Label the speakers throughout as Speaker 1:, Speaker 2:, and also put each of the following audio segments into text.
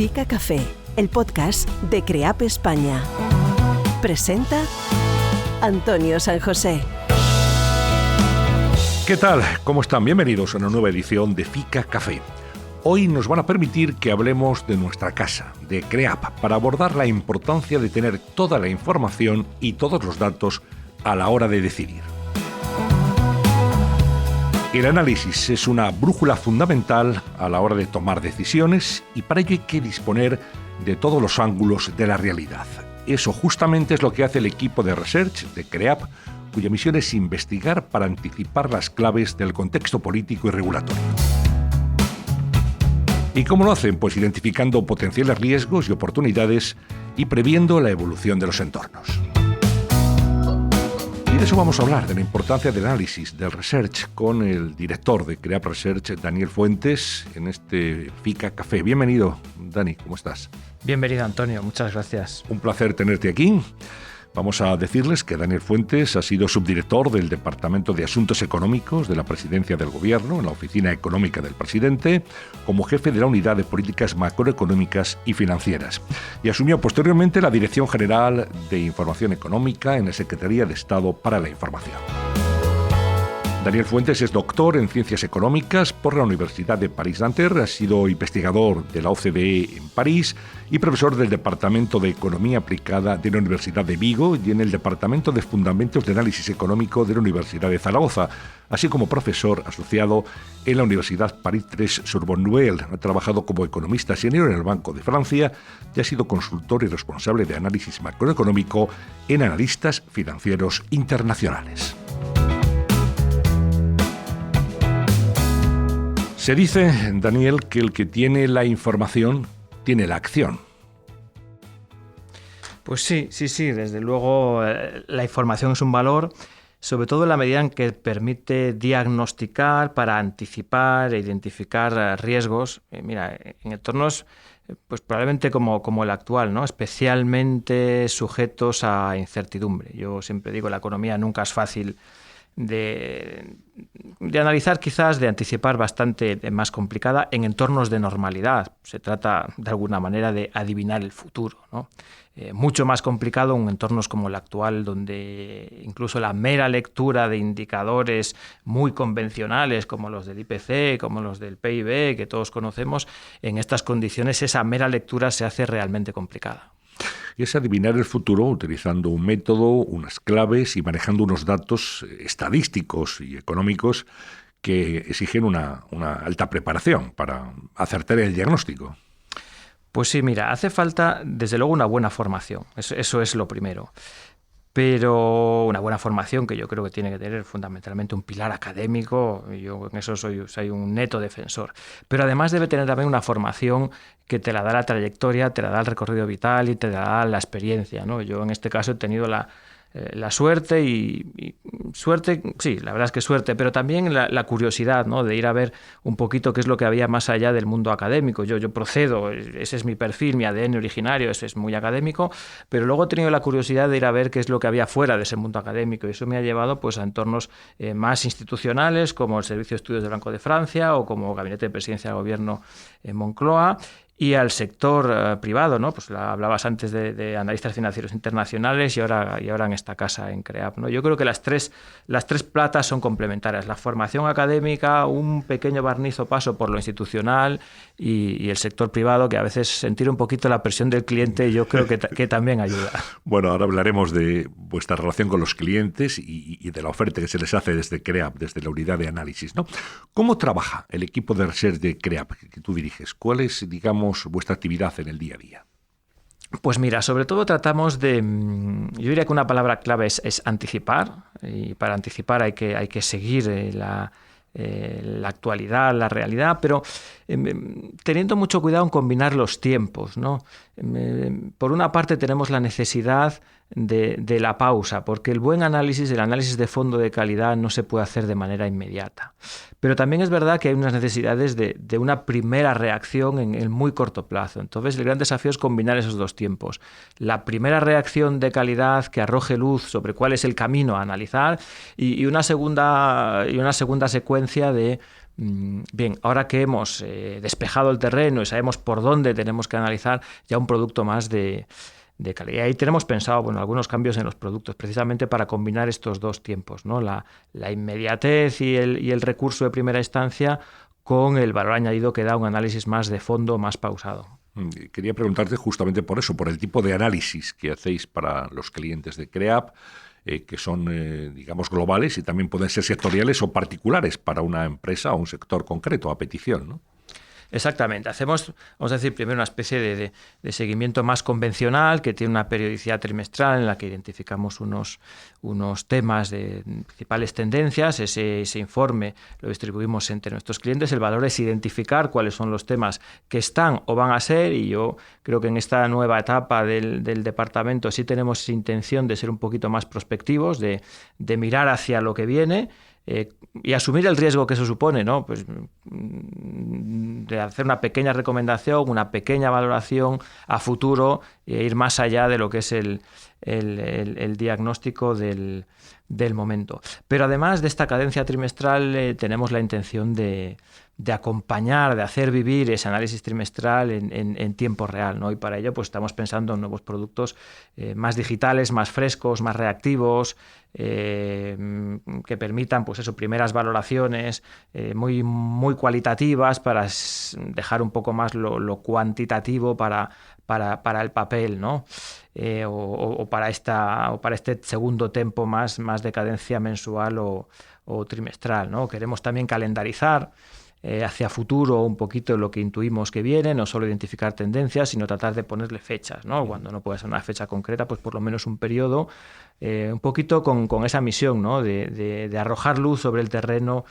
Speaker 1: Fica Café, el podcast de CREAP España. Presenta Antonio San José.
Speaker 2: ¿Qué tal? ¿Cómo están? Bienvenidos a una nueva edición de Fica Café. Hoy nos van a permitir que hablemos de nuestra casa, de CREAP, para abordar la importancia de tener toda la información y todos los datos a la hora de decidir. El análisis es una brújula fundamental a la hora de tomar decisiones y para ello hay que disponer de todos los ángulos de la realidad. Eso justamente es lo que hace el equipo de research de CREAP, cuya misión es investigar para anticipar las claves del contexto político y regulatorio. ¿Y cómo lo hacen? Pues identificando potenciales riesgos y oportunidades y previendo la evolución de los entornos. Y de eso vamos a hablar, de la importancia del análisis, del research, con el director de CREAP Research, Daniel Fuentes, en este Fica Café. Bienvenido, Dani, ¿cómo estás?
Speaker 3: Bienvenido, Antonio, muchas gracias.
Speaker 2: Un placer tenerte aquí. Vamos a decirles que Daniel Fuentes ha sido subdirector del Departamento de Asuntos Económicos de la Presidencia del Gobierno, en la Oficina Económica del Presidente, como jefe de la Unidad de Políticas Macroeconómicas y Financieras. Y asumió posteriormente la Dirección General de Información Económica en la Secretaría de Estado para la Información. Daniel Fuentes es doctor en Ciencias Económicas por la Universidad de París-Nanterre, ha sido investigador de la OCDE en París y profesor del Departamento de Economía Aplicada de la Universidad de Vigo y en el Departamento de Fundamentos de Análisis Económico de la Universidad de Zaragoza, así como profesor asociado en la Universidad Paris III Sorbonne Nouvelle. Ha trabajado como economista senior en el Banco de Francia y ha sido consultor y responsable de análisis macroeconómico en Analistas Financieros Internacionales. Se dice, Daniel, que el que tiene la información tiene la acción.
Speaker 3: Pues sí, desde luego la información es un valor, sobre todo en la medida en que permite diagnosticar para anticipar e identificar riesgos. Mira, en entornos pues probablemente como el actual, ¿no? Especialmente sujetos a incertidumbre. Yo siempre digo, la economía nunca es fácil de analizar, quizás de anticipar, bastante más complicada en entornos de normalidad. Se trata de alguna manera de adivinar el futuro, ¿no? Mucho más complicado en entornos como el actual, donde incluso la mera lectura de indicadores muy convencionales como los del IPC, como los del PIB, que todos conocemos, en estas condiciones esa mera lectura se hace realmente complicada.
Speaker 2: Y es adivinar el futuro utilizando un método, unas claves y manejando unos datos estadísticos y económicos que exigen una alta preparación para acertar el diagnóstico.
Speaker 3: Pues sí, mira, hace falta desde luego una buena formación, eso es lo primero. Pero una buena formación que yo creo que tiene que tener fundamentalmente un pilar académico, yo en eso soy un neto defensor. Pero además debe tener también una formación que te la da la trayectoria, te la da el recorrido vital y te la da la experiencia, ¿no? Yo en este caso he tenido la suerte y suerte, sí, la verdad es que suerte, pero también la curiosidad, ¿no? De ir a ver un poquito qué es lo que había más allá del mundo académico. Yo procedo, ese es mi perfil, mi ADN originario, ese es muy académico, pero luego he tenido la curiosidad de ir a ver qué es lo que había fuera de ese mundo académico y eso me ha llevado pues a entornos más institucionales como el Servicio de Estudios del Banco de Francia o como Gabinete de Presidencia del Gobierno en Moncloa, y al sector privado, ¿no? Pues hablabas antes de analistas financieros internacionales y ahora en esta casa, en CREAP, ¿no? Yo creo que las tres patas son complementarias. La formación académica, un pequeño barniz o paso por lo institucional y el sector privado, que a veces sentir un poquito la presión del cliente yo creo que también ayuda.
Speaker 2: Bueno, ahora hablaremos de vuestra relación con los clientes y de la oferta que se les hace desde CREAP, desde la unidad de análisis, ¿no? ¿Cómo trabaja el equipo de research de CREAP que tú diriges? ¿Cuál es, digamos, vuestra actividad en el día a día?
Speaker 3: Pues mira, sobre todo tratamos de, yo diría que una palabra clave es anticipar, y para anticipar hay que seguir la actualidad, la realidad, pero teniendo mucho cuidado en combinar los tiempos, ¿no? Por una parte tenemos la necesidad de la pausa, porque el buen análisis, el análisis de fondo de calidad no se puede hacer de manera inmediata. Pero también es verdad que hay unas necesidades de una primera reacción en el muy corto plazo. Entonces el gran desafío es combinar esos dos tiempos. La primera reacción de calidad que arroje luz sobre cuál es el camino a analizar y una segunda secuencia de Bien, ahora que hemos despejado el terreno y sabemos por dónde tenemos que analizar, ya un producto más de calidad. Y ahí tenemos pensado algunos cambios en los productos, precisamente para combinar estos dos tiempos, ¿no? La inmediatez y el recurso de primera instancia con el valor añadido que da un análisis más de fondo, más pausado.
Speaker 2: Quería preguntarte justamente por eso, por el tipo de análisis que hacéis para los clientes de CREAP, que son, digamos, globales y también pueden ser sectoriales o particulares para una empresa o un sector concreto, a petición, ¿no?
Speaker 3: Exactamente. Hacemos, vamos a decir, primero una especie de seguimiento más convencional que tiene una periodicidad trimestral en la que identificamos unos temas de principales tendencias. Ese informe lo distribuimos entre nuestros clientes. El valor es identificar cuáles son los temas que están o van a ser, y yo creo que en esta nueva etapa del departamento sí tenemos intención de ser un poquito más prospectivos, de mirar hacia lo que viene. Y asumir el riesgo que eso supone, ¿no? Pues de hacer una pequeña recomendación, una pequeña valoración a futuro e ir más allá de lo que es el diagnóstico del momento. Pero además de esta cadencia trimestral tenemos la intención de acompañar, de hacer vivir ese análisis trimestral en tiempo real, ¿no? Y para ello pues estamos pensando en nuevos productos más digitales, más frescos, más reactivos, que permitan pues eso, primeras valoraciones muy, muy cualitativas para dejar un poco más lo cuantitativo para el papel, ¿no? O para este segundo tempo más de cadencia mensual o trimestral, ¿no? Queremos también calendarizar hacia futuro un poquito lo que intuimos que viene, no solo identificar tendencias, sino tratar de ponerle fechas, ¿no? Cuando no puede ser una fecha concreta, pues por lo menos un periodo, un poquito con esa misión, ¿no? de arrojar luz sobre el terreno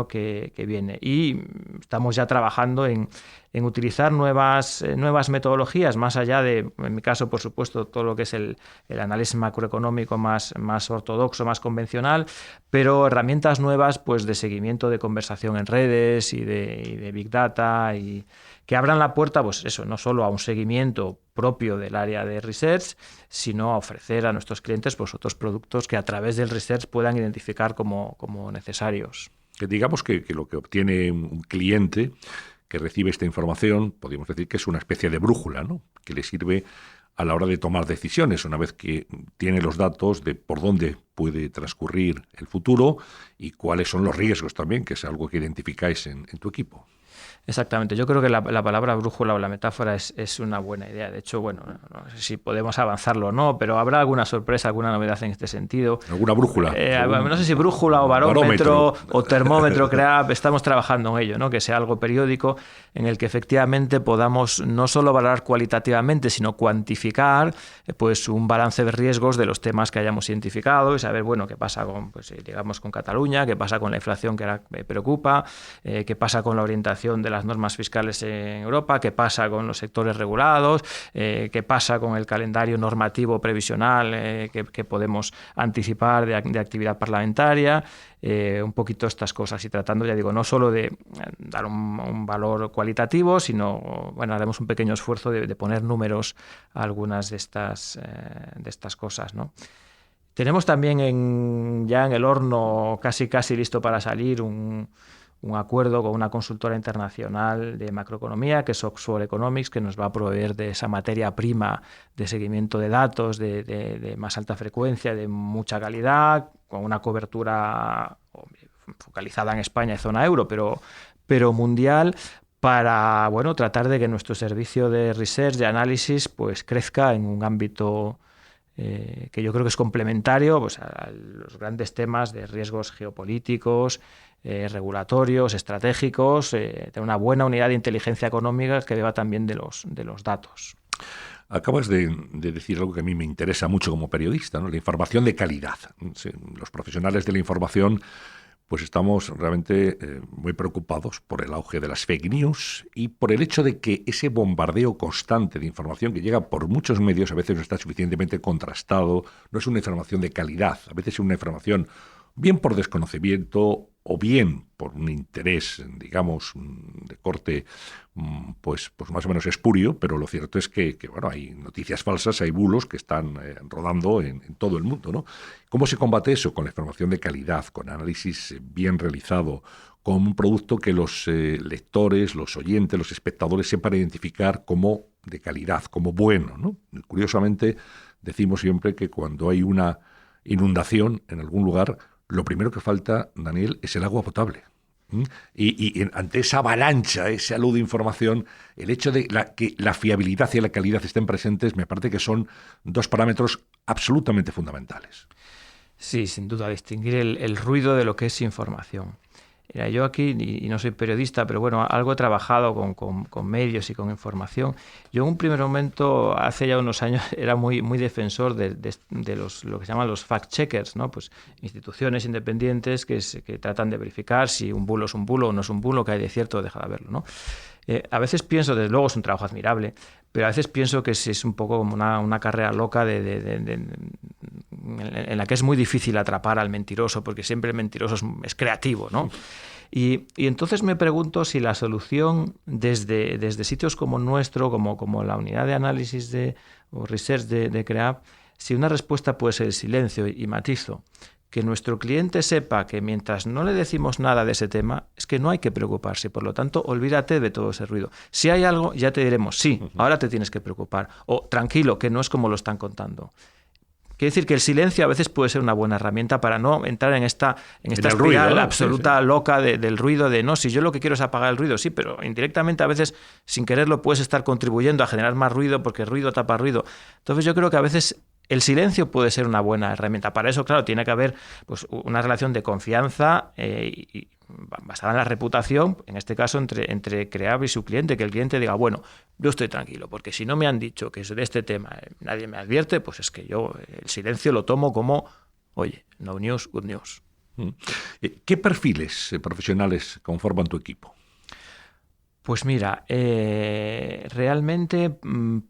Speaker 3: que viene. Y estamos ya trabajando en utilizar nuevas metodologías, más allá de, en mi caso, por supuesto, todo lo que es el análisis macroeconómico más ortodoxo, más convencional, pero herramientas nuevas pues de seguimiento de conversación en redes y de Big Data, y que abran la puerta, pues eso, no solo a un seguimiento propio del área de research, sino a ofrecer a nuestros clientes pues otros productos que a través del research puedan identificar como necesarios.
Speaker 2: Digamos que lo que obtiene un cliente que recibe esta información, podríamos decir que es una especie de brújula, ¿no? Que le sirve a la hora de tomar decisiones, una vez que tiene los datos de por dónde puede transcurrir el futuro y cuáles son los riesgos también, que es algo que identificáis en tu equipo.
Speaker 3: Exactamente. Yo creo que la palabra brújula o la metáfora es una buena idea. De hecho, bueno, no sé si podemos avanzarlo o no, pero habrá alguna sorpresa, alguna novedad en este sentido.
Speaker 2: ¿Alguna brújula?
Speaker 3: No sé si brújula o barómetro o termómetro, estamos trabajando en ello, ¿no? Que sea algo periódico en el que efectivamente podamos no solo valorar cualitativamente, sino cuantificar pues un balance de riesgos de los temas que hayamos identificado y saber, bueno, qué pasa con, pues, digamos, con Cataluña, qué pasa con la inflación que ahora me preocupa, qué pasa con la orientación de las normas fiscales en Europa, qué pasa con los sectores regulados, qué pasa con el calendario normativo previsional que podemos anticipar de actividad parlamentaria, un poquito estas cosas, y tratando, ya digo, no solo de dar un valor cualitativo, sino, bueno, haremos un pequeño esfuerzo de poner números a algunas de estas cosas, ¿no? Tenemos también ya en el horno, casi listo para salir, un acuerdo con una consultora internacional de macroeconomía, que es Oxford Economics, que nos va a proveer de esa materia prima de seguimiento de datos de más alta frecuencia, de mucha calidad, con una cobertura focalizada en España y zona euro, pero mundial, para, bueno, tratar de que nuestro servicio de research, de análisis, pues crezca en un ámbito que yo creo que es complementario pues, a los grandes temas de riesgos geopolíticos, regulatorios, estratégicos, tener una buena unidad de inteligencia económica que beba también de los datos.
Speaker 2: Acabas de decir algo que a mí me interesa mucho como periodista, ¿no? La información de calidad. Los profesionales de la información pues estamos realmente muy preocupados por el auge de las fake news y por el hecho de que ese bombardeo constante de información que llega por muchos medios a veces no está suficientemente contrastado, no es una información de calidad, a veces es una información bien por desconocimiento o bien por un interés, digamos, de corte pues más o menos espurio, pero lo cierto es que bueno, hay noticias falsas, hay bulos que están rodando en todo el mundo, ¿no? ¿Cómo se combate eso? Con la información de calidad, con análisis bien realizado, con un producto que los lectores, los oyentes, los espectadores sepan identificar como de calidad, como bueno, ¿no? Curiosamente, decimos siempre que cuando hay una inundación en algún lugar, lo primero que falta, Daniel, es el agua potable. Y ante esa avalancha, ese halo de información, el hecho de que la fiabilidad y la calidad estén presentes, me parece que son dos parámetros absolutamente fundamentales.
Speaker 3: Sí, sin duda, distinguir el ruido de lo que es información. Mira, yo aquí, y no soy periodista, pero bueno, algo he trabajado con medios y con información. Yo en un primer momento, hace ya unos años, era muy defensor de lo que se llaman los fact-checkers, ¿no? Pues instituciones independientes que tratan de verificar si un bulo es un bulo o no es un bulo, que hay de cierto o deja de haberlo, ¿no? A veces pienso, desde luego es un trabajo admirable, pero a veces pienso que es un poco como una carrera loca en la que es muy difícil atrapar al mentiroso, porque siempre el mentiroso es creativo, ¿no? Y entonces me pregunto si la solución desde sitios como nuestro, como la unidad de análisis o research de CREAP, si una respuesta puede ser el silencio, y matizo, que nuestro cliente sepa que mientras no le decimos nada de ese tema, es que no hay que preocuparse. Por lo tanto, olvídate de todo ese ruido. Si hay algo, ya te diremos, sí, ahora te tienes que preocupar. O tranquilo, que no es como lo están contando. Quiere decir que el silencio a veces puede ser una buena herramienta para no entrar en esta espiral ruido, absoluta, sí. Loca del ruido, de no, si yo lo que quiero es apagar el ruido, sí, pero indirectamente a veces sin quererlo puedes estar contribuyendo a generar más ruido porque el ruido tapa ruido. Entonces yo creo que a veces el silencio puede ser una buena herramienta. Para eso, claro, tiene que haber pues, una relación de confianza y basada en la reputación, en este caso entre CREAP y su cliente, que el cliente diga, bueno, yo estoy tranquilo, porque si no me han dicho que de este tema nadie me advierte, pues es que yo el silencio lo tomo como, oye, no news, good news.
Speaker 2: ¿Qué perfiles profesionales conforman tu equipo?
Speaker 3: Pues mira, realmente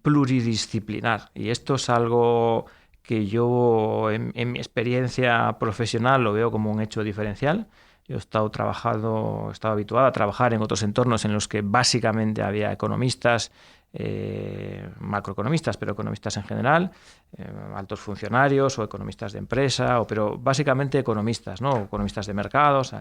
Speaker 3: pluridisciplinar, y esto es algo que yo en mi experiencia profesional lo veo como un hecho diferencial. Yo he estado habituado a trabajar en otros entornos en los que básicamente había economistas, macroeconomistas, pero economistas en general, altos funcionarios o economistas de empresa, pero básicamente economistas, ¿no? Economistas de mercados.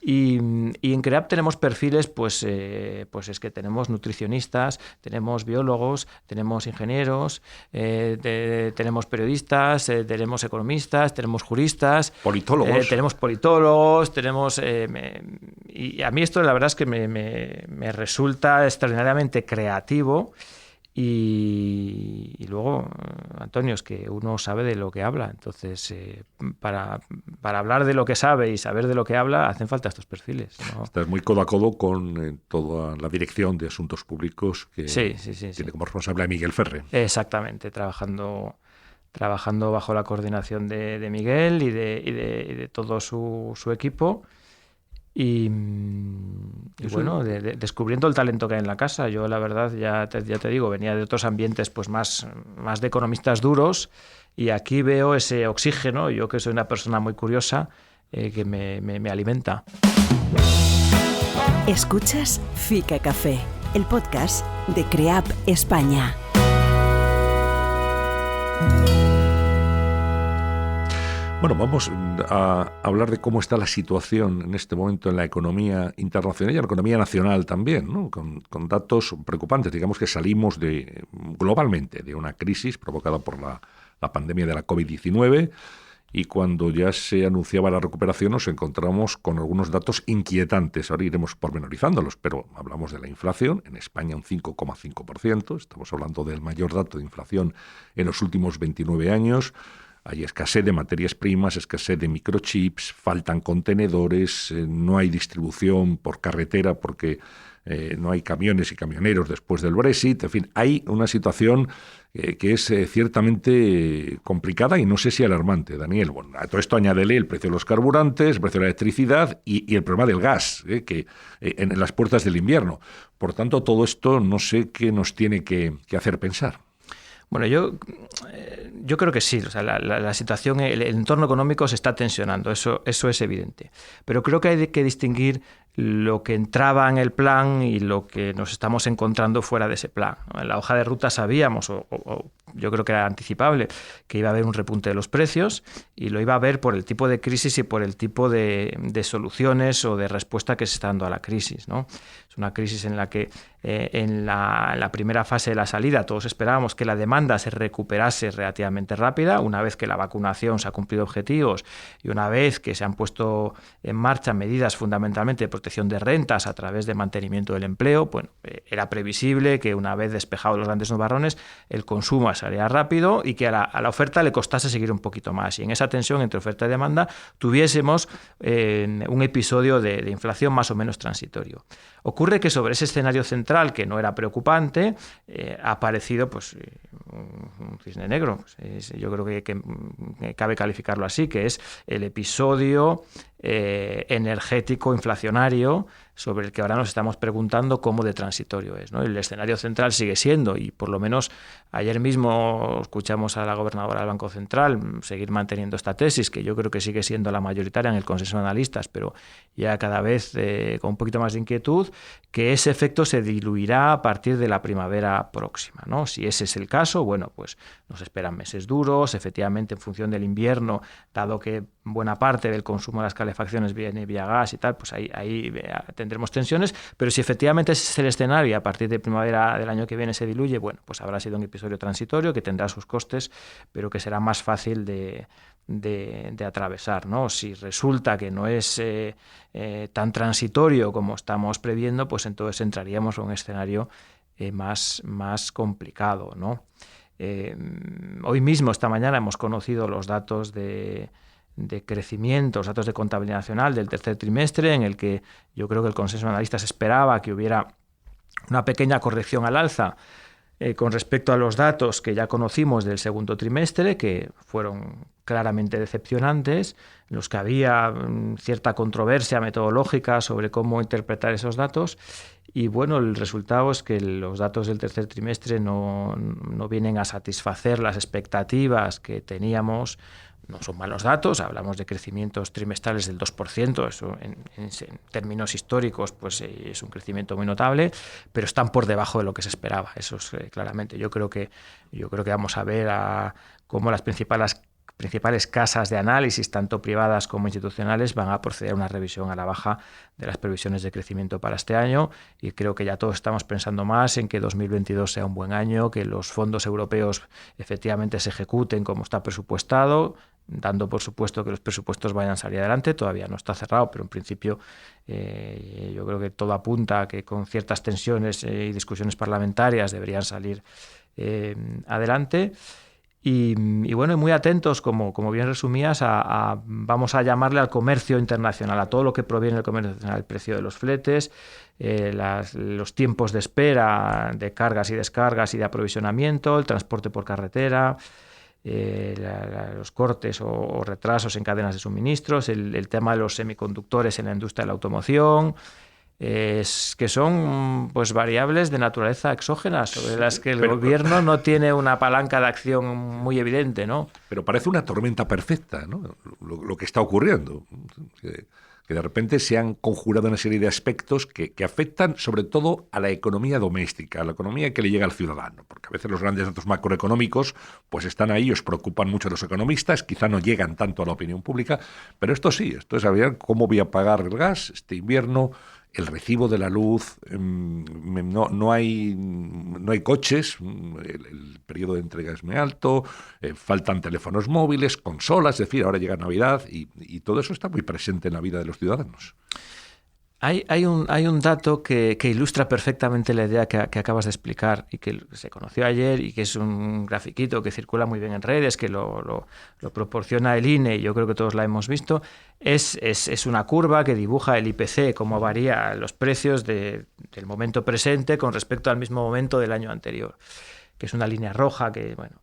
Speaker 3: Y en CREAP tenemos perfiles, pues es que tenemos nutricionistas, tenemos biólogos, tenemos ingenieros, tenemos periodistas, tenemos economistas, tenemos juristas,
Speaker 2: politólogos.
Speaker 3: Tenemos politólogos, y a mí esto la verdad es que me resulta extraordinariamente creativo. Y luego, Antonio, es que uno sabe de lo que habla. Entonces, para hablar de lo que sabe y saber de lo que habla, hacen falta estos perfiles, ¿no? Estás
Speaker 2: muy codo a codo con toda la dirección de Asuntos Públicos que tiene como responsable a Miguel Ferre.
Speaker 3: Exactamente, trabajando bajo la coordinación de Miguel y de todo su equipo. Y bueno, descubriendo el talento que hay en la casa. Yo, la verdad, ya te digo, venía de otros ambientes pues más de economistas duros, y aquí veo ese oxígeno, yo que soy una persona muy curiosa, que me alimenta.
Speaker 1: Escuchas Fica Café, el podcast de CREAP España.
Speaker 2: Bueno, vamos a hablar de cómo está la situación en este momento en la economía internacional y en la economía nacional también, ¿no? Con datos preocupantes. Digamos que salimos globalmente de una crisis provocada por la pandemia de la COVID-19, y cuando ya se anunciaba la recuperación nos encontramos con algunos datos inquietantes. Ahora iremos pormenorizándolos, pero hablamos de la inflación. En España un 5,5%. Estamos hablando del mayor dato de inflación en los últimos 29 años. Hay escasez de materias primas, escasez de microchips, faltan contenedores, no hay distribución por carretera porque no hay camiones y camioneros después del Brexit. En fin, hay una situación que es ciertamente complicada y no sé si alarmante, Daniel. Bueno, a todo esto añádele el precio de los carburantes, el precio de la electricidad y el problema del gas, que en las puertas del invierno. Por tanto, todo esto no sé qué nos tiene que hacer pensar.
Speaker 3: Bueno, yo creo que sí. O sea, la situación, el entorno económico se está tensionando, eso es evidente. Pero creo que hay que distinguir lo que entraba en el plan y lo que nos estamos encontrando fuera de ese plan. En la hoja de ruta sabíamos, o yo creo que era anticipable, que iba a haber un repunte de los precios y lo iba a haber por el tipo de crisis y por el tipo de soluciones o de respuesta que se está dando a la crisis, ¿no? Es una crisis en la que en la primera fase de la salida todos esperábamos que la demanda se recuperase relativamente rápida, una vez que la vacunación se ha cumplido objetivos y una vez que se han puesto en marcha medidas fundamentalmente de protección de rentas a través de mantenimiento del empleo. Bueno, era previsible que una vez despejados los grandes nubarrones el consumo salía rápido y que a la oferta le costase seguir un poquito más, y en esa tensión entre oferta y demanda tuviésemos un episodio de inflación más o menos transitorio. Ocurre que sobre ese escenario central, que no era preocupante, ha aparecido pues, un cisne negro. Yo creo que cabe calificarlo así, que es el episodio energético inflacionario sobre el que ahora nos estamos preguntando cómo de transitorio es, ¿no? El escenario central sigue siendo, y por lo menos ayer mismo escuchamos a la gobernadora del Banco Central seguir manteniendo esta tesis, que yo creo que sigue siendo la mayoritaria en el consenso de analistas, pero ya cada vez con un poquito más de inquietud, que ese efecto se diluirá a partir de la primavera próxima, ¿no? Si ese es el caso, bueno, pues nos esperan meses duros, efectivamente en función del invierno, dado que buena parte del consumo de las calefacciones viene vía gas y tal, pues ahí tendremos tensiones, pero si efectivamente ese es el escenario y a partir de primavera del año que viene se diluye, bueno, pues habrá sido un episodio transitorio que tendrá sus costes, pero que será más fácil de atravesar, ¿no? Si resulta que no es tan transitorio como estamos previendo, pues entonces entraríamos en un escenario más complicado, ¿no? Hoy mismo, esta mañana, hemos conocido los datos de crecimiento, los datos de contabilidad nacional del tercer trimestre, en el que yo creo que el consenso de analistas esperaba que hubiera una pequeña corrección al alza con respecto a los datos que ya conocimos del segundo trimestre, que fueron claramente decepcionantes, en los que había cierta controversia metodológica sobre cómo interpretar esos datos. Y bueno, el resultado es que los datos del tercer trimestre no vienen a satisfacer las expectativas que teníamos. No son malos datos, hablamos de crecimientos trimestrales del 2%, eso en términos históricos pues es un crecimiento muy notable, pero están por debajo de lo que se esperaba, eso es claramente. Yo creo que vamos a ver cómo las principales casas de análisis, tanto privadas como institucionales, van a proceder a una revisión a la baja de las previsiones de crecimiento para este año, y creo que ya todos estamos pensando más en que 2022 sea un buen año, que los fondos europeos efectivamente se ejecuten como está presupuestado, dando por supuesto que los presupuestos vayan a salir adelante. Todavía no está cerrado, pero en principio yo creo que todo apunta a que con ciertas tensiones y discusiones parlamentarias deberían salir adelante. Y bueno, muy atentos, como bien resumías, vamos a llamarle al comercio internacional, a todo lo que proviene del comercio internacional, el precio de los fletes, los tiempos de espera de cargas y descargas y de aprovisionamiento, el transporte por carretera, los cortes o retrasos en cadenas de suministros, el tema de los semiconductores en la industria de la automoción, que son pues variables de naturaleza exógena sobre las que el gobierno no tiene una palanca de acción muy evidente, ¿no?
Speaker 2: Pero parece una tormenta perfecta, ¿no? Lo que está ocurriendo, que de repente se han conjurado una serie de aspectos que afectan sobre todo a la economía doméstica, a la economía que le llega al ciudadano, porque a veces los grandes datos macroeconómicos pues están ahí, os preocupan mucho a los economistas, quizá no llegan tanto a la opinión pública, pero esto sí, esto es saber cómo voy a pagar el gas este invierno, el recibo de la luz, no hay coches, el periodo de entrega es muy alto, faltan teléfonos móviles, consolas, es decir, ahora llega Navidad y todo eso está muy presente en la vida de los ciudadanos.
Speaker 3: Hay un dato que ilustra perfectamente la idea que acabas de explicar y que se conoció ayer y que es un grafiquito que circula muy bien en redes, que lo proporciona el INE y yo creo que todos la hemos visto. Es una curva que dibuja el IPC, cómo varían los precios del momento presente con respecto al mismo momento del año anterior, que es una línea roja que, bueno...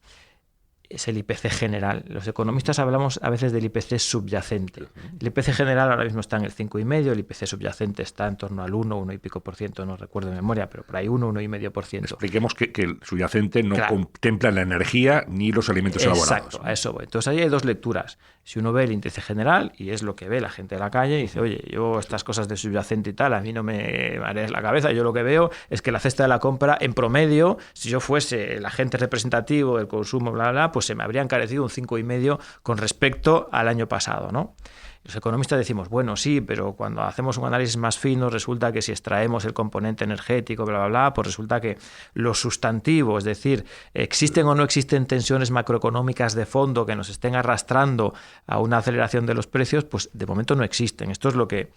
Speaker 3: es el IPC general. Los economistas hablamos a veces del IPC subyacente. El IPC general ahora mismo está en el 5,5%, el IPC subyacente está en torno al 1 y pico por ciento, no recuerdo de memoria, pero por ahí 1,5%.
Speaker 2: Expliquemos que el subyacente no contempla la energía ni los alimentos elaborados.
Speaker 3: Exacto, a eso voy. Entonces ahí hay dos lecturas. Si uno ve el índice general, y es lo que ve la gente de la calle, y dice, oye, yo estas cosas de subyacente y tal, a mí no me marees la cabeza, yo lo que veo es que la cesta de la compra, en promedio, si yo fuese el agente representativo del consumo, bla, bla, pues se me habría encarecido un 5,5% con respecto al año pasado, ¿no? Los economistas decimos, bueno, sí, pero cuando hacemos un análisis más fino resulta que si extraemos el componente energético, bla, bla, bla, pues resulta que los sustantivos, es decir, existen o no existen tensiones macroeconómicas de fondo que nos estén arrastrando a una aceleración de los precios, pues de momento no existen. Esto es lo que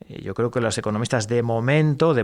Speaker 3: yo creo que los economistas de momento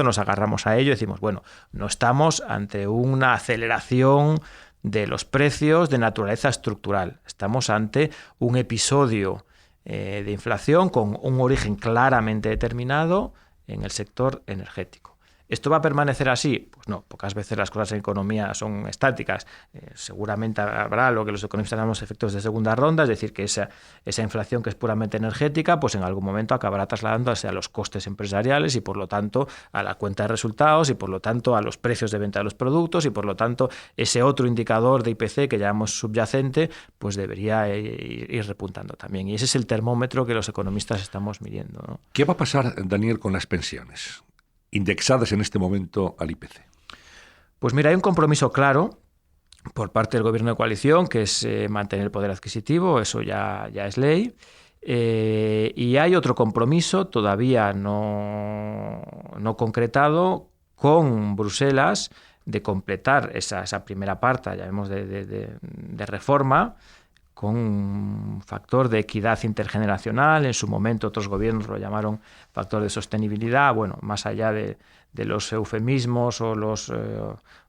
Speaker 3: nos agarramos a ello y decimos, bueno, no estamos ante una aceleración de los precios de naturaleza estructural. Estamos ante un episodio de inflación con un origen claramente determinado en el sector energético. ¿Esto va a permanecer así? Pues no, pocas veces las cosas en economía son estáticas. Seguramente habrá lo que los economistas llamamos efectos de segunda ronda, es decir, que esa inflación que es puramente energética, pues en algún momento acabará trasladándose a los costes empresariales y por lo tanto a la cuenta de resultados y por lo tanto a los precios de venta de los productos y por lo tanto ese otro indicador de IPC que llamamos subyacente, pues debería ir repuntando también. Y ese es el termómetro que los economistas estamos midiendo, ¿no?
Speaker 2: ¿Qué va a pasar, Daniel, con las pensiones indexadas en este momento al IPC?
Speaker 3: Pues mira, hay un compromiso claro por parte del Gobierno de coalición, que es mantener el poder adquisitivo, eso ya es ley. Y hay otro compromiso todavía no concretado con Bruselas de completar esa primera parte, llamemos de reforma, con un factor de equidad intergeneracional. En su momento otros gobiernos lo llamaron factor de sostenibilidad. Bueno, más allá de los eufemismos o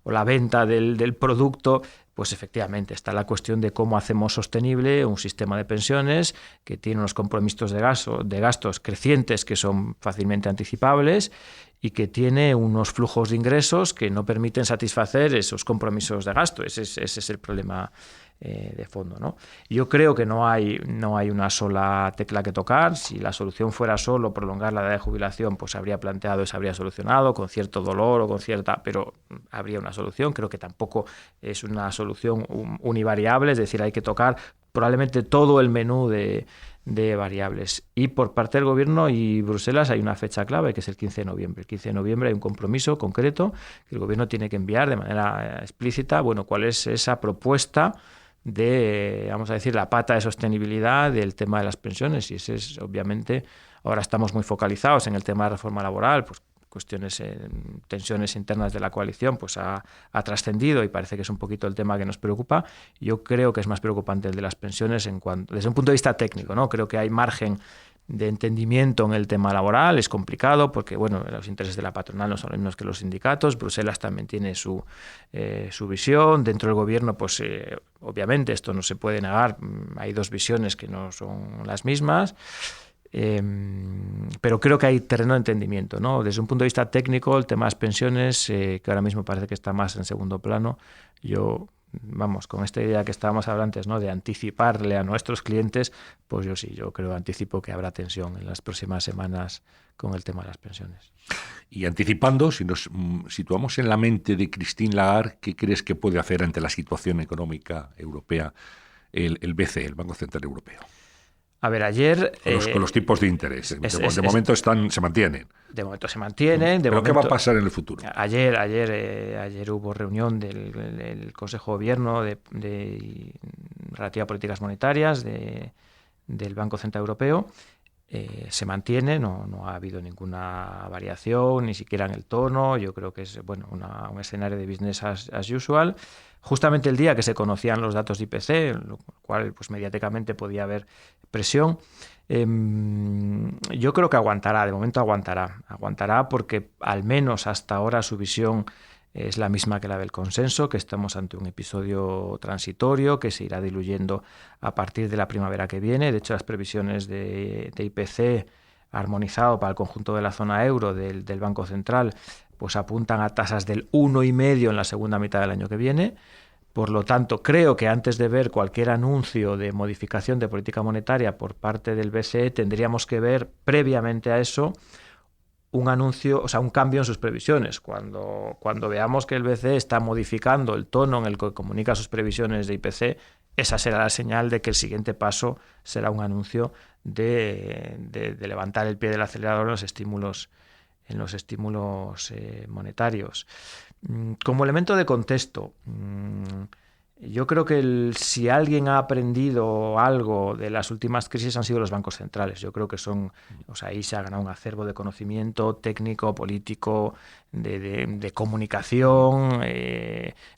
Speaker 3: la venta del producto, pues efectivamente está la cuestión de cómo hacemos sostenible un sistema de pensiones que tiene unos compromisos de gastos crecientes que son fácilmente anticipables y que tiene unos flujos de ingresos que no permiten satisfacer esos compromisos de gasto. Ese es el problema de fondo, ¿no? Yo creo que no hay una sola tecla que tocar. Si la solución fuera solo prolongar la edad de jubilación, pues se habría planteado y se habría solucionado con cierto dolor o pero habría una solución. Creo que tampoco es una solución univariable, es decir, hay que tocar probablemente todo el menú de variables. Y por parte del Gobierno y Bruselas hay una fecha clave, que es el 15 de noviembre. El 15 de noviembre hay un compromiso concreto que el Gobierno tiene que enviar de manera explícita, bueno, cuál es esa propuesta de, vamos a decir, la pata de sostenibilidad del tema de las pensiones. Y ese es, obviamente, ahora estamos muy focalizados en el tema de reforma laboral, pues cuestiones, tensiones internas de la coalición, pues ha trascendido y parece que es un poquito el tema que nos preocupa. Yo creo que es más preocupante el de las pensiones desde un punto de vista técnico, ¿no? Creo que hay margen de entendimiento en el tema laboral, es complicado porque bueno, los intereses de la patronal no son los mismos que los sindicatos. Bruselas también tiene su visión. Dentro del gobierno, pues obviamente esto no se puede negar, hay dos visiones que no son las mismas. Pero creo que hay terreno de entendimiento, ¿no? Desde un punto de vista técnico, el tema de las pensiones, que ahora mismo parece que está más en segundo plano, con esta idea que estábamos hablando antes, ¿no?, de anticiparle a nuestros clientes, pues yo anticipo que habrá tensión en las próximas semanas con el tema de las pensiones.
Speaker 2: Y anticipando, si nos situamos en la mente de Christine Lagarde, ¿qué crees que puede hacer ante la situación económica europea el BCE, el Banco Central Europeo?
Speaker 3: A ver, ayer...
Speaker 2: Con los tipos de interés. De momento se mantienen.
Speaker 3: De momento se mantienen.
Speaker 2: ¿Pero qué va a pasar en el futuro?
Speaker 3: Ayer hubo reunión del Consejo de Gobierno relativa a políticas monetarias del Banco Central Europeo. Se mantiene, no ha habido ninguna variación, ni siquiera en el tono. Yo creo que es un escenario de business as usual. Justamente el día que se conocían los datos de IPC, lo cual pues mediáticamente podía haber presión, yo creo que aguantará, de momento aguantará porque al menos hasta ahora su visión es la misma que la del consenso, que estamos ante un episodio transitorio que se irá diluyendo a partir de la primavera que viene. De hecho, las previsiones de IPC armonizado para el conjunto de la zona euro del Banco Central pues apuntan a tasas del 1,5% en la segunda mitad del año que viene. Por lo tanto, creo que antes de ver cualquier anuncio de modificación de política monetaria por parte del BCE, tendríamos que ver previamente a eso un anuncio, o sea, un cambio en sus previsiones. Cuando veamos que el BCE está modificando el tono en el que comunica sus previsiones de IPC, esa será la señal de que el siguiente paso será un anuncio de levantar el pie del acelerador en los estímulos monetarios. Como elemento de contexto, yo creo que si alguien ha aprendido algo de las últimas crisis han sido los bancos centrales. Yo creo que ahí se ha ganado un acervo de conocimiento técnico, político, de comunicación.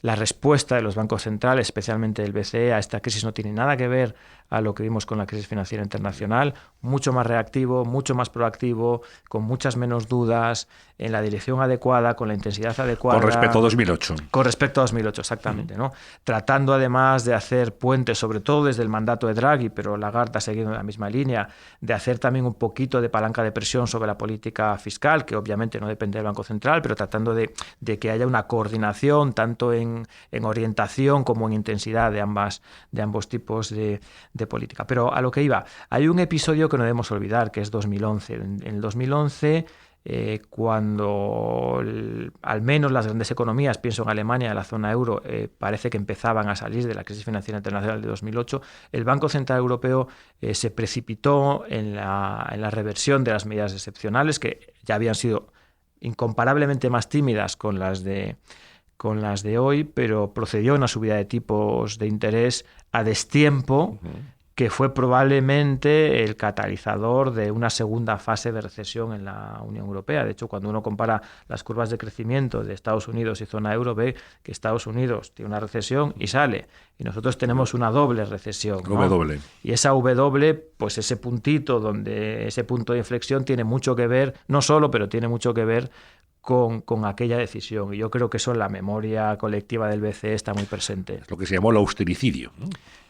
Speaker 3: La respuesta de los bancos centrales, especialmente del BCE, a esta crisis no tiene nada que ver a lo que vimos con la crisis financiera internacional. Mucho más reactivo, mucho más proactivo, con muchas menos dudas, en la dirección adecuada, con la intensidad adecuada.
Speaker 2: Con respecto a 2008.
Speaker 3: Con respecto a 2008, exactamente, ¿no? Tratando además de hacer puentes, sobre todo desde el mandato de Draghi, pero Lagarde ha seguido en la misma línea, de hacer también un poquito de palanca de presión sobre la política fiscal, que obviamente no depende del Banco Central, pero tratando de que haya una coordinación tanto en orientación como en intensidad de ambos tipos de política. Pero a lo que iba, hay un episodio que no debemos olvidar, que es 2011. En el 2011, cuando al menos las grandes economías, pienso en Alemania, en la zona euro, parece que empezaban a salir de la crisis financiera internacional de 2008, el Banco Central Europeo se precipitó en la reversión de las medidas excepcionales, que ya habían sido incomparablemente más tímidas con las de hoy, pero procedió a una subida de tipos de interés a destiempo, que fue probablemente el catalizador de una segunda fase de recesión en la Unión Europea. De hecho, cuando uno compara las curvas de crecimiento de Estados Unidos y zona euro, ve que Estados Unidos tiene una recesión y sale, y nosotros tenemos una doble recesión, ¿no?
Speaker 2: W.
Speaker 3: Y esa W, pues ese puntito, ese punto de inflexión tiene mucho que ver, no solo, pero tiene mucho que ver con aquella decisión. Y yo creo que eso en la memoria colectiva del BCE está muy presente.
Speaker 2: Es lo que se llamó el austericidio, ¿no?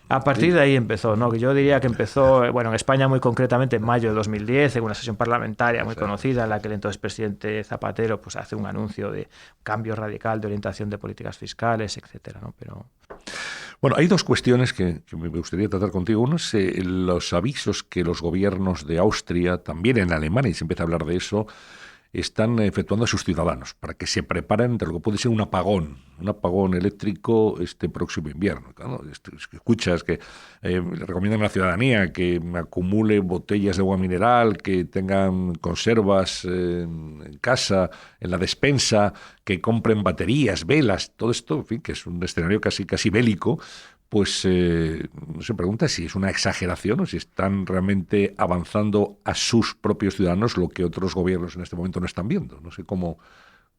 Speaker 3: A partir de ahí empezó, ¿no? Yo diría que empezó, en España muy concretamente en mayo de 2010, en una sesión parlamentaria muy conocida, en la que el entonces presidente Zapatero pues hace un anuncio de cambio radical de orientación de políticas fiscales, etcétera, ¿no? Pero...
Speaker 2: Bueno, hay dos cuestiones que me gustaría tratar contigo. Uno es los avisos que los gobiernos de Austria, también en Alemania, y se empieza a hablar de eso, están efectuando a sus ciudadanos para que se preparen de lo que puede ser un apagón eléctrico este próximo invierno. Claro, escuchas que le recomiendan a la ciudadanía que acumule botellas de agua mineral, que tengan conservas en casa, en la despensa, que compren baterías, velas, todo esto, en fin, que es un escenario casi bélico. Pues se pregunta si es una exageración o si están realmente avanzando a sus propios ciudadanos lo que otros gobiernos en este momento no están viendo. No sé cómo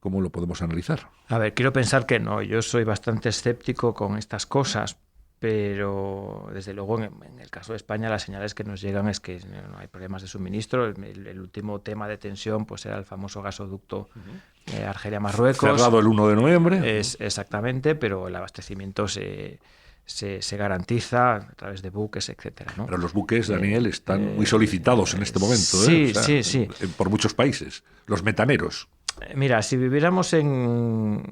Speaker 2: lo podemos analizar. A ver,
Speaker 3: quiero pensar que no. Yo soy bastante escéptico con estas cosas, pero desde luego en el caso de España las señales que nos llegan es que no hay problemas de suministro. El último tema de tensión pues era el famoso gasoducto Argelia-Marruecos.
Speaker 2: Cerrado el 1 de noviembre.
Speaker 3: Exactamente, pero el abastecimiento se garantiza a través de buques, etcétera, ¿no?
Speaker 2: Pero los buques, Daniel, están muy solicitados en este momento.
Speaker 3: Sí, sí.
Speaker 2: Por muchos países. Los metaneros.
Speaker 3: Mira, si viviéramos en...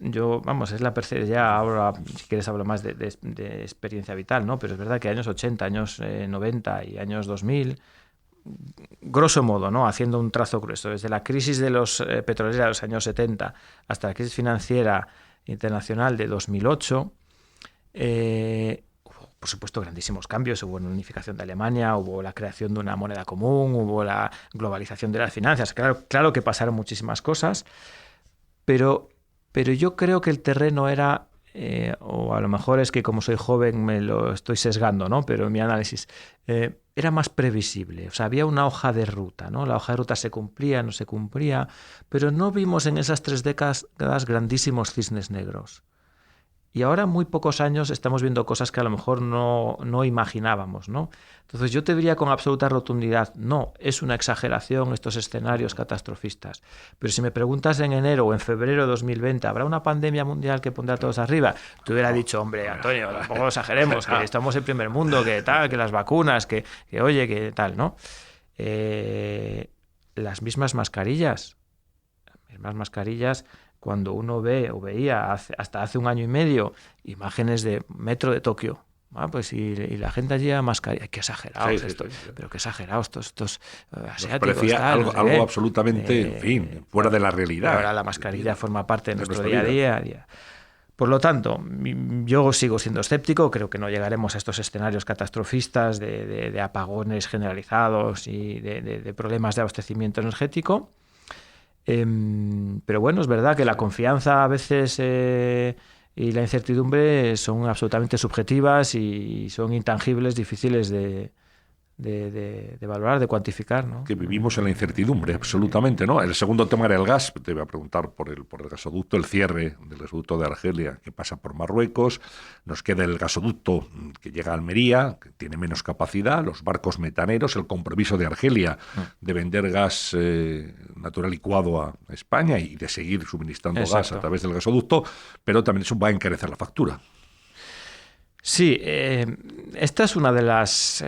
Speaker 3: Yo vamos, es la percepción, ya ahora, si quieres hablo más de experiencia vital, ¿no? Pero es verdad que años 80, años 90 y años 2000, grosso modo, ¿no? Haciendo un trazo grueso, desde la crisis de los petroleros de los años 70 hasta la crisis financiera internacional de 2008, hubo, por supuesto, grandísimos cambios. Hubo una unificación de Alemania, hubo la creación de una moneda común, hubo la globalización de las finanzas. Claro que pasaron muchísimas cosas, pero yo creo que el terreno era, o a lo mejor es que como soy joven me lo estoy sesgando, ¿no? Pero en mi análisis era más previsible. O sea, había una hoja de ruta, ¿no? La hoja de ruta se cumplía, no se cumplía, pero no vimos en esas 3 décadas grandísimos cisnes negros. Y ahora, muy pocos años, estamos viendo cosas que a lo mejor no imaginábamos, ¿no? Entonces yo te diría con absoluta rotundidad, no, es una exageración estos escenarios catastrofistas. Pero si me preguntas en enero o en febrero de 2020, ¿habrá una pandemia mundial que pondrá a todos arriba? Te hubiera dicho, hombre, Antonio, tampoco exageremos, que estamos en primer mundo, que tal, que las vacunas, que oye, que tal, ¿no? Las mismas mascarillas cuando uno ve o veía hasta hace un año y medio imágenes de metro de Tokio, pues y la gente allí a mascarilla, qué exagerados pero qué exagerados estos asiáticos.
Speaker 2: Parecía algo absolutamente, en fin, fuera de la realidad.
Speaker 3: Ahora la mascarilla forma parte de nuestro día a día. Por lo tanto, yo sigo siendo escéptico, creo que no llegaremos a estos escenarios catastrofistas de apagones generalizados y de problemas de abastecimiento energético. Pero bueno, es verdad que la confianza a veces y la incertidumbre son absolutamente subjetivas y son intangibles, difíciles de valorar, de cuantificar, ¿no?
Speaker 2: Que vivimos en la incertidumbre, absolutamente, ¿no? El segundo tema era el gas. Te voy a preguntar por el gasoducto, el cierre del gasoducto de Argelia, que pasa por Marruecos. Nos queda el gasoducto que llega a Almería, que tiene menos capacidad, los barcos metaneros, el compromiso de Argelia de vender gas natural licuado a España y de seguir suministrando gas a través del gasoducto, pero también eso va a encarecer la factura.
Speaker 3: Sí, esta es una de las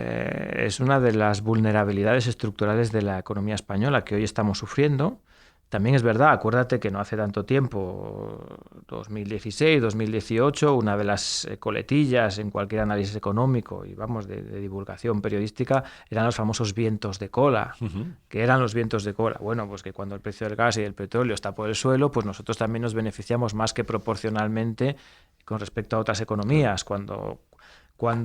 Speaker 3: vulnerabilidades estructurales de la economía española que hoy estamos sufriendo. También es verdad, acuérdate que no hace tanto tiempo, 2016, 2018, una de las coletillas en cualquier análisis económico y de divulgación periodística eran los famosos vientos de cola. ¿Qué eran los vientos de cola? Bueno, pues que cuando el precio del gas y del petróleo está por el suelo, pues nosotros también nos beneficiamos más que proporcionalmente con respecto a otras economías. Cuando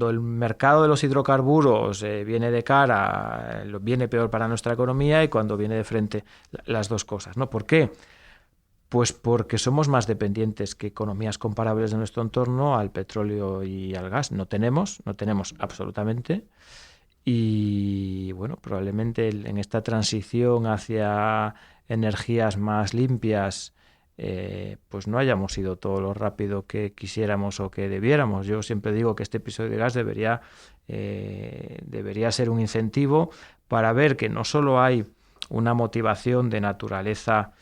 Speaker 3: el mercado de los hidrocarburos viene de cara, viene peor para nuestra economía, y cuando viene de frente, las dos cosas, ¿no? ¿Por qué? Pues porque somos más dependientes que economías comparables de nuestro entorno al petróleo y al gas. No tenemos absolutamente. Y bueno, probablemente en esta transición hacia energías más limpias, pues no hayamos ido todo lo rápido que quisiéramos o que debiéramos. Yo siempre digo que este episodio de gas debería ser un incentivo para ver que no solo hay una motivación de naturaleza,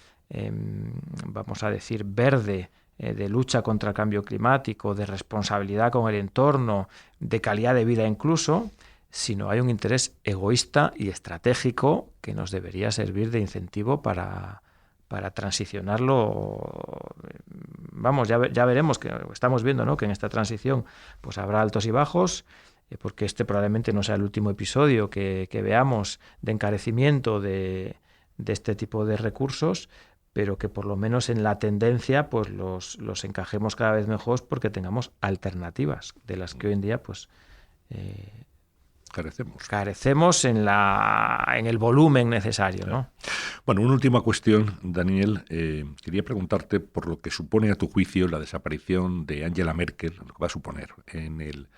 Speaker 3: vamos a decir, verde, de lucha contra el cambio climático, de responsabilidad con el entorno, de calidad de vida incluso, sino hay un interés egoísta y estratégico que nos debería servir de incentivo para transicionarlo. Ya veremos, que estamos viendo, ¿no?, que en esta transición pues habrá altos y bajos, porque este probablemente no sea el último episodio que veamos de encarecimiento de este tipo de recursos, pero que por lo menos en la tendencia pues los encajemos cada vez mejor porque tengamos alternativas de las que hoy en día pues carecemos en el volumen necesario, ¿no?
Speaker 2: Bueno, una última cuestión, Daniel. Quería preguntarte por lo que supone a tu juicio la desaparición de Angela Merkel, lo que va a suponer en el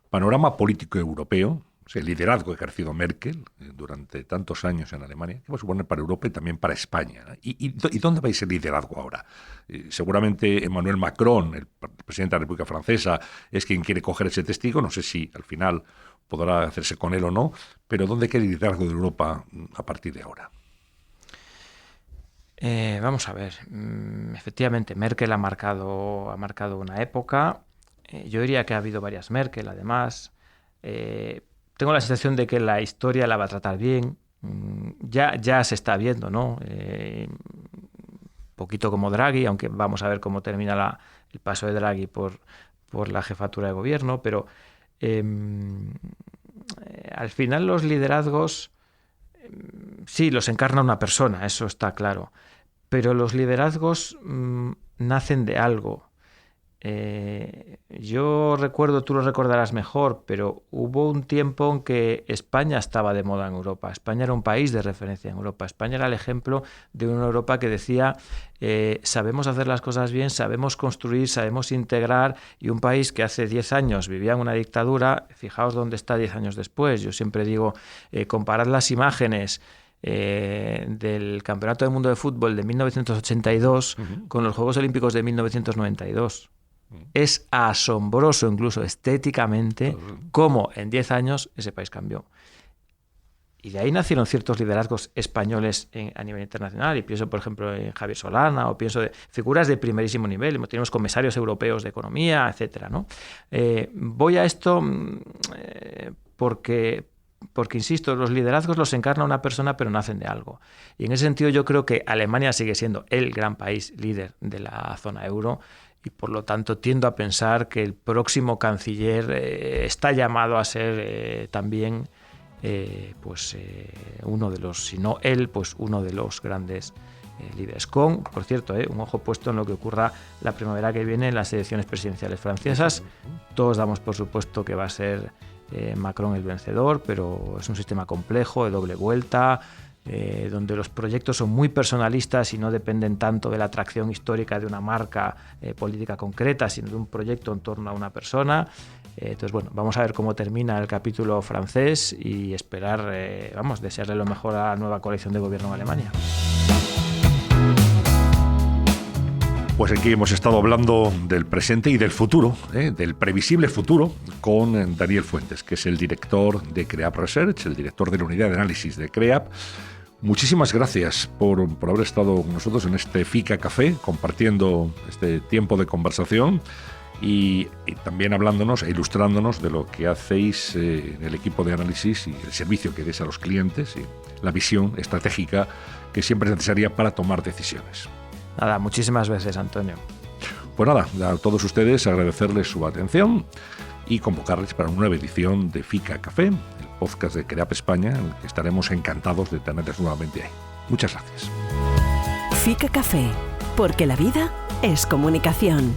Speaker 2: panorama político europeo, o sea, el liderazgo que ha ejercido Merkel durante tantos años en Alemania, ¿qué va a suponer para Europa y también para España? ¿Y dónde va a ir ese liderazgo ahora? Seguramente Emmanuel Macron, el presidente de la República Francesa, es quien quiere coger ese testigo. No sé si al final podrá hacerse con él o no, pero ¿dónde queda el liderazgo de Europa a partir de ahora?
Speaker 3: Vamos a ver. Efectivamente, Merkel ha marcado una época. Yo diría que ha habido varias Merkel, además. Tengo la sensación de que la historia la va a tratar bien. Ya se está viendo, ¿no? Poquito como Draghi, aunque vamos a ver cómo termina el paso de Draghi por la jefatura de gobierno, pero al final los liderazgos sí los encarna una persona, eso está claro, pero los liderazgos nacen de algo. Yo recuerdo, tú lo recordarás mejor, pero hubo un tiempo en que España estaba de moda en Europa. España era un país de referencia en Europa. España era el ejemplo de una Europa que decía sabemos hacer las cosas bien, sabemos construir, sabemos integrar, y un país que hace 10 años vivía en una dictadura, fijaos dónde está 10 años después. Yo siempre digo, comparad las imágenes del Campeonato del Mundo de Fútbol de 1982 con los Juegos Olímpicos de 1992. Es asombroso, incluso estéticamente, cómo en 10 años ese país cambió. Y de ahí nacieron ciertos liderazgos españoles a nivel internacional, y pienso, por ejemplo, en Javier Solana, o pienso de figuras de primerísimo nivel. Tenemos comisarios europeos de economía, etcétera, ¿no? Voy a esto porque porque insisto, los liderazgos los encarna una persona, pero nacen de algo. Y en ese sentido yo creo que Alemania sigue siendo el gran país líder de la zona euro, y por lo tanto tiendo a pensar que el próximo canciller está llamado a ser también uno de los, si no él, pues uno de los grandes líderes. Con, por cierto, un ojo puesto en lo que ocurra la primavera que viene en las elecciones presidenciales francesas. Todos damos por supuesto que va a ser Macron el vencedor, pero es un sistema complejo, de doble vuelta, donde los proyectos son muy personalistas y no dependen tanto de la atracción histórica de una marca política concreta, sino de un proyecto en torno a una persona. Entonces, bueno, vamos a ver cómo termina el capítulo francés y esperar, desearle lo mejor a la nueva coalición de gobierno en Alemania.
Speaker 2: Pues aquí hemos estado hablando del presente y del futuro, del previsible futuro, con Daniel Fuentes, que es el director de CREAP Research, el director de la unidad de análisis de CREAP. Muchísimas gracias por haber estado con nosotros en este FICA Café, compartiendo este tiempo de conversación y también hablándonos e ilustrándonos de lo que hacéis en el equipo de análisis y el servicio que deis a los clientes y la visión estratégica que siempre es necesaria para tomar decisiones.
Speaker 3: Nada, muchísimas veces, Antonio.
Speaker 2: Pues nada, a todos ustedes agradecerles su atención y convocarles para una nueva edición de FICA Café, el podcast de CREAP España, en el que estaremos encantados de tenerles nuevamente ahí. Muchas gracias.
Speaker 1: FICA Café, porque la vida es comunicación.